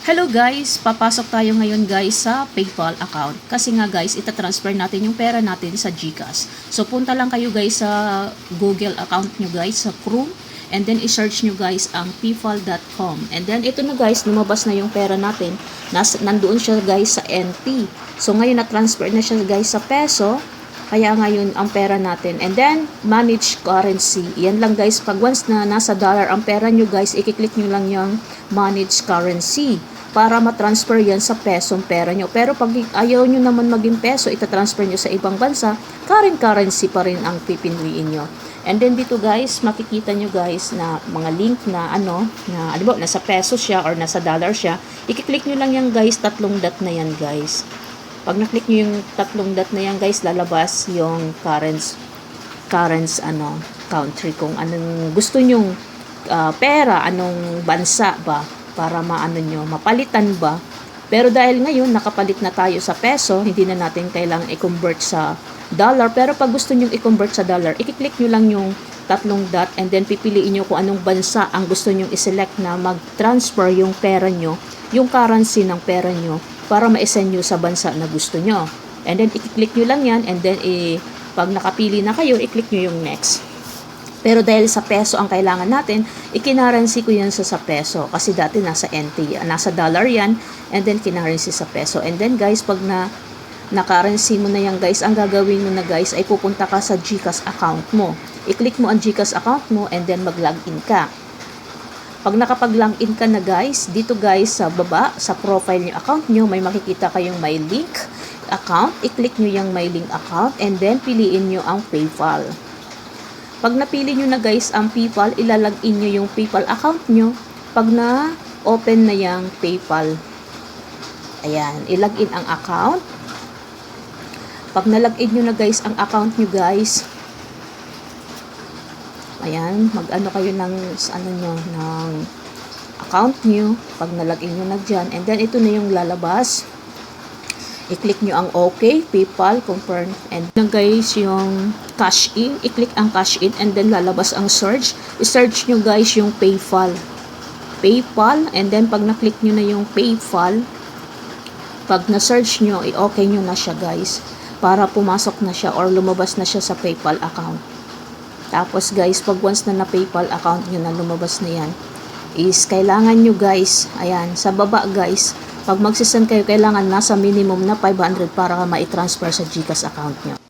Hello guys, papasok tayo ngayon guys sa PayPal account. Kasi nga guys, itatransfer natin yung pera natin sa GCash. So punta lang kayo guys sa Google account nyo guys, sa Chrome. And then i-search nyo guys ang paypal.com. And then ito na guys, lumabas na yung pera natin. Nandoon siya guys sa NT. So ngayon na-transfer na siya guys sa peso. Kaya ngayon ang pera natin. And then, manage currency. Yan lang guys. Pag once na nasa dollar ang pera nyo guys, ikiklik nyo lang yung manage currency. Para matransfer yan sa pesong pera nyo. Pero pag ayaw nyo naman maging peso, itatransfer nyo sa ibang bansa, current currency pa rin ang pipinduin nyo. And then dito guys, makikita nyo guys na mga link na nasa peso siya or nasa dollar siya. Ikiklik nyo lang yan guys, tatlong dot na yan guys. Pag na-click nyo yung tatlong dot na yan guys, lalabas yung country kung anong gusto nyong pera, anong bansa ba para mapalitan ba. Pero dahil ngayon nakapalit na tayo sa peso, hindi na natin kailangang i-convert sa dollar. Pero pag gusto nyong i-convert sa dollar, i-click nyo lang yung tatlong dot and then pipiliin nyo kung anong bansa ang gusto nyong i-select na mag-transfer yung pera nyo, yung currency ng pera nyo, para ma-send nyo sa bansa na gusto nyo. And then, i-click nyo lang yan. And then, pag nakapili na kayo, i-click nyo yung next. Pero dahil sa peso ang kailangan natin, ikinarency ko yan sa peso. Kasi dati nasa NT, nasa dollar yan. And then, kinarency sa peso. And then, guys, pag nakarency mo na yan, guys, ang gagawin mo na, guys, ay pupunta ka sa GCash account mo. I-click mo ang GCash account mo and then mag-login ka. Pag nakapag-login ka na guys, dito guys sa baba, sa profile nyo account nyo, may makikita kayong my link account. I-click nyo yung my link account and then piliin nyo ang PayPal. Pag napili nyo na guys ang PayPal, ilalagin nyo yung PayPal account nyo. Pag na-open na yung PayPal, ayan, ilagin ang account. Pag nalagin nyo na guys ang account nyo guys, ayan, mag-ano kayo ng account nyo. Pag nalagin nyo na dyan. And then, ito na yung lalabas. I-click nyo ang OK, PayPal, confirm. And then guys, yung cash in. I-click ang cash in and then lalabas ang search. I-search nyo guys yung PayPal. PayPal. And then, pag na-click nyo na yung PayPal, pag na-search nyo, i-OK nyo na siya guys. Para pumasok na siya or lumabas na siya sa PayPal account. Tapos guys, pag once na PayPal account nyo na lumabas na yan, is kailangan nyo guys, ayan, sa baba guys, pag magsisend kayo, kailangan nasa minimum na 500 para ma-transfer sa GCash account nyo.